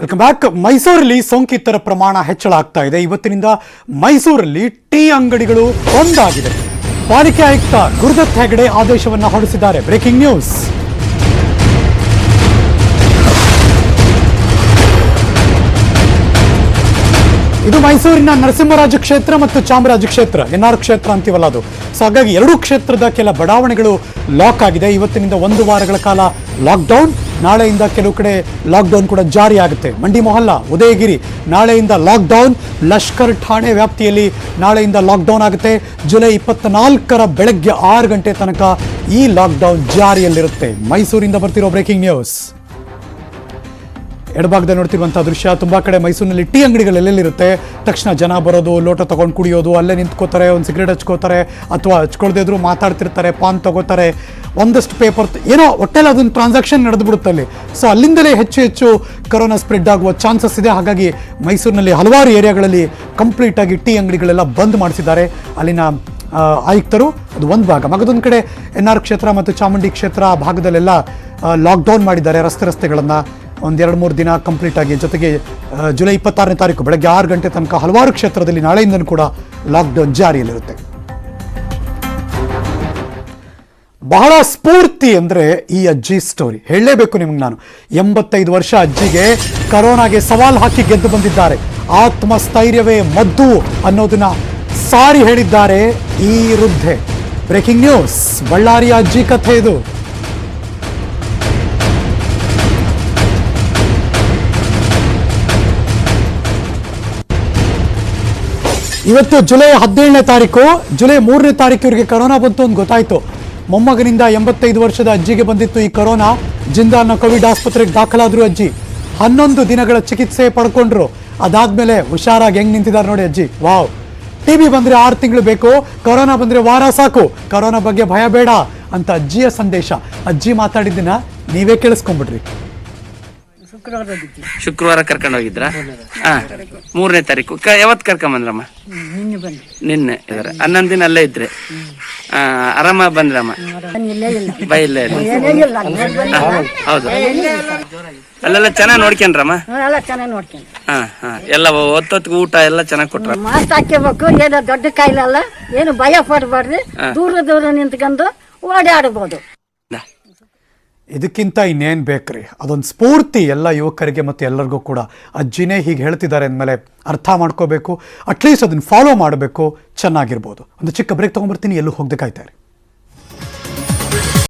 Welcome back. ಮೈಸೂರಲ್ಲಿ ಸೋಂಕಿತರ ಪ್ರಮಾಣ ಹೆಚ್ಚಳ ಆಗ್ತಾ ಇದೆ. ಇವತ್ತಿನಿಂದ ಮೈಸೂರಲ್ಲಿ ಟೀ ಅಂಗಡಿಗಳು ಬಂದಾಗಿದೆ. ಪಾಲಿಕೆ ಆಯುಕ್ತ ಗುರುದತ್ ಹೆಗಡೆ ಆದೇಶವನ್ನು ಹೊರಡಿಸಿದ್ದಾರೆ. Breaking news. ಇದು ಮೈಸೂರಿನ ನರಸಿಂಹರಾಜ ಕ್ಷೇತ್ರ ಮತ್ತು ಚಾಮರಾಜ ಕ್ಷೇತ್ರ, ಎನ್ಆರ್ ಕ್ಷೇತ್ರ ಅಂತೀವಲ್ಲ ಅದು. ಸೊ ಹಾಗಾಗಿ ಎರಡೂ ಕ್ಷೇತ್ರದ ಕೆಲ ಬಡಾವಣೆಗಳು ಲಾಕ್ ಆಗಿದೆ. ಇವತ್ತಿನಿಂದ 1 ವಾರಗಳ ಕಾಲ ಲಾಕ್ಡೌನ್. ನಾಳೆಯಿಂದ ಕೆಲವು ಕಡೆ ಲಾಕ್ಡೌನ್ ಕೂಡ ಜಾರಿ ಆಗುತ್ತೆ. ಮಂಡಿ ಮೊಹಲ್ಲಾ, ಉದಯಗಿರಿ ನಾಳೆಯಿಂದ ಲಾಕ್ಡೌನ್. ಲಷ್ಕರ್ ಠಾಣೆ ವ್ಯಾಪ್ತಿಯಲ್ಲಿ ನಾಳೆಯಿಂದ ಲಾಕ್ಡೌನ್ ಆಗುತ್ತೆ. ಜುಲೈ 24ರ ಬೆಳಗ್ಗೆ 6 ಗಂಟೆ ತನಕ ಈ ಲಾಕ್ಡೌನ್ ಜಾರಿಯಲ್ಲಿರುತ್ತೆ. ಮೈಸೂರಿಂದ ಬರ್ತಿರೋ ಬ್ರೇಕಿಂಗ್ ನ್ಯೂಸ್. ಎಡಭಾಗದಲ್ಲಿ ನೋಡ್ತಿರುವಂತಹ ದೃಶ್ಯ. ತುಂಬಾ ಕಡೆ ಮೈಸೂರಿನಲ್ಲಿ ಟೀ ಅಂಗಡಿಗಳು ಎಲ್ಲೆಲ್ಲಿರುತ್ತೆ, ತಕ್ಷಣ ಜನ ಬರೋದು, ಲೋಟ ತಗೊಂಡು ಕುಡಿಯೋದು, ಅಲ್ಲೇ ನಿಂತ್ಕೋತಾರೆ, ಒಂದು ಸಿಗರೇಟ್ ಹಚ್ಕೋತಾರೆ, ಅಥವಾ ಹಚ್ಕೊಳ್ದೇ ಇದ್ರು ಮಾತಾಡ್ತಿರ್ತಾರೆ, ಪಾನ್ ತಗೋತಾರೆ, ಒಂದಷ್ಟು ಪೇಪರ್, ಏನೋ ಒಟ್ಟೆಲ್ಲ ಅದೊಂದು ಟ್ರಾನ್ಸಾಕ್ಷನ್ ನಡೆದ್ಬಿಡುತ್ತೆ ಅಲ್ಲಿ. ಸೊ ಅಲ್ಲಿಂದಲೇ ಹೆಚ್ಚು ಕರೋನಾ ಸ್ಪ್ರೆಡ್ ಆಗುವ ಚಾನ್ಸಸ್ ಇದೆ. ಹಾಗಾಗಿ ಮೈಸೂರಿನಲ್ಲಿ ಹಲವಾರು ಏರಿಯಾಗಳಲ್ಲಿ ಕಂಪ್ಲೀಟ್ ಆಗಿ ಟೀ ಅಂಗಡಿಗಳೆಲ್ಲ ಬಂದ್ ಮಾಡಿಸಿದ್ದಾರೆ ಅಲ್ಲಿನ ಆಯುಕ್ತರು. ಅದು ಒಂದು ಭಾಗ. ಮಗದೊಂದು ಕಡೆ ಎನ್ಆರ್ ಕ್ಷೇತ್ರ ಮತ್ತು ಚಾಮುಂಡಿ ಕ್ಷೇತ್ರ ಆ ಭಾಗದಲ್ಲೆಲ್ಲ ಲಾಕ್ಡೌನ್ ಮಾಡಿದ್ದಾರೆ ರಸ್ತೆಗಳನ್ನು 1-2-3 ದಿನ ಕಂಪ್ಲೀಟ್ ಆಗಿ. ಜೊತೆಗೆ ಜುಲೈ 26ನೇ ತಾರೀಕು ಬೆಳಗ್ಗೆ 6 ಗಂಟೆ ತನಕ ಹಲವಾರು ಕ್ಷೇತ್ರದಲ್ಲಿ ನಾಳೆಯಿಂದಲೂ ಕೂಡ ಲಾಕ್ಡೌನ್ ಜಾರಿಯಲ್ಲಿರುತ್ತೆ. ಬಹಳ ಸ್ಫೂರ್ತಿ ಅಂದರೆ ಈ ಅಜ್ಜಿ ಸ್ಟೋರಿ ಹೇಳಲೇಬೇಕು ನಿಮ್ಗೆ ನಾನು. 85 ವರ್ಷ ಅಜ್ಜಿಗೆ ಕರೋನಾಗೆ ಸವಾಲು ಹಾಕಿ ಗೆದ್ದು ಬಂದಿದ್ದಾರೆ. ಆತ್ಮಸ್ಥೈರ್ಯವೇ ಮದ್ದು ಅನ್ನೋದನ್ನ ಸಾರಿ ಹೇಳಿದ್ದಾರೆ ಈ ವೃದ್ಧೆ. Breaking news. ಬಳ್ಳಾರಿಯ ಅಜ್ಜಿ ಕಥೆ ಇದು. ಇವತ್ತು ಜುಲೈ 17ನೇ ತಾರೀಕು. ಜುಲೈ 3ನೇ ತಾರೀಕು ಇವರಿಗೆ ಕರೋನಾ ಬಂತು ಅಂತ ಗೊತ್ತಾಯ್ತು. ಮೊಮ್ಮಗನಿಂದ 85 ವರ್ಷದ ಅಜ್ಜಿಗೆ ಬಂದಿತ್ತು ಈ ಕರೋನಾ. ಜಿಂದಾಲ್ನ ಕೋವಿಡ್ ಆಸ್ಪತ್ರೆಗೆ ದಾಖಲಾದ್ರು ಅಜ್ಜಿ. 11 ದಿನಗಳ ಚಿಕಿತ್ಸೆ ಪಡ್ಕೊಂಡ್ರು. ಅದಾದ್ಮೇಲೆ ಹುಷಾರಾಗಿ ಹೆಂಗ್ ನಿಂತಿದ್ದಾರೆ ನೋಡಿ ಅಜ್ಜಿ. ವಾವ್. ಟಿಬಿ ಬಂದ್ರೆ 6 ತಿಂಗಳು ಬೇಕು, ಕರೋನಾ ಬಂದ್ರೆ ವಾರ ಸಾಕು, ಕರೋನಾ ಬಗ್ಗೆ ಭಯ ಬೇಡ ಅಂತ ಅಜ್ಜಿಯ ಸಂದೇಶ. ಅಜ್ಜಿ ಮಾತಾಡಿದ್ದನ್ನ ನೀವೇ ಕೇಳಿಸ್ಕೊಂಡ್ಬಿಡ್ರಿ. ಶುಕ್ರವಾರ ಕರ್ಕೊಂಡು ಹೋಗಿದ್ರ? 3ನೇ ತಾರೀಕು. ಯಾವತ್ ಕರ್ಕೊಂಬಂದ್ರಮ್ಮ? ನಿನ್ನೆ ಇದಾರೆ. 11 ದಿನ ಅಲ್ಲೇ ಇದ್ರೆ ಆರಾಮ ಬಂದ್ರಮ್ಮ? ಬೈಲ್ಲ. ಹೌದು. ಅಲ್ಲೆಲ್ಲ ಚೆನ್ನಾಗಿ ನೋಡ್ಕೊಂಡ್ರಮ್ಮ? ಎಲ್ಲ ಹೊತ್ತೊತ್ತಿಗೆ ಊಟ ಎಲ್ಲ ಚೆನ್ನಾಗಿ ಕೊಟ್ರ? ಮಾಸ್ಕ್ ಹಾಕಬೇಕು. ಏನೋ ದೊಡ್ಡ ಕಾಯಿಲೆ ಅಲ್ಲ, ಏನು ಭಯ ಪಡಬಾರ್ದು. ದೂರ ನಿಂತ್ಕೊಂಡು ಓಡಾಡಬಹುದು. ಇದಕ್ಕಿಂತ ಇನ್ನೇನು ಬೇಕ್ರಿ. ಅದೊಂದು ಸ್ಫೂರ್ತಿ ಎಲ್ಲ ಯುವಕರಿಗೆ ಮತ್ತು ಎಲ್ಲರಿಗೂ ಕೂಡ. ಅಜ್ಜಿನೇ ಹೀಗೆ ಹೇಳ್ತಿದ್ದಾರೆ ಅಂದಮೇಲೆ ಅರ್ಥ ಮಾಡ್ಕೋಬೇಕು, ಅಟ್ಲೀಸ್ಟ್ ಅದನ್ನು ಫಾಲೋ ಮಾಡಬೇಕು, ಚೆನ್ನಾಗಿರ್ಬೋದು. ಒಂದು ಚಿಕ್ಕ ಬ್ರೇಕ್ ತೊಗೊಂಡ್ಬರ್ತೀನಿ, ಎಲ್ಲೂ ಹೋಗ್ಬೇಕಾಯ್ತಾರೆ.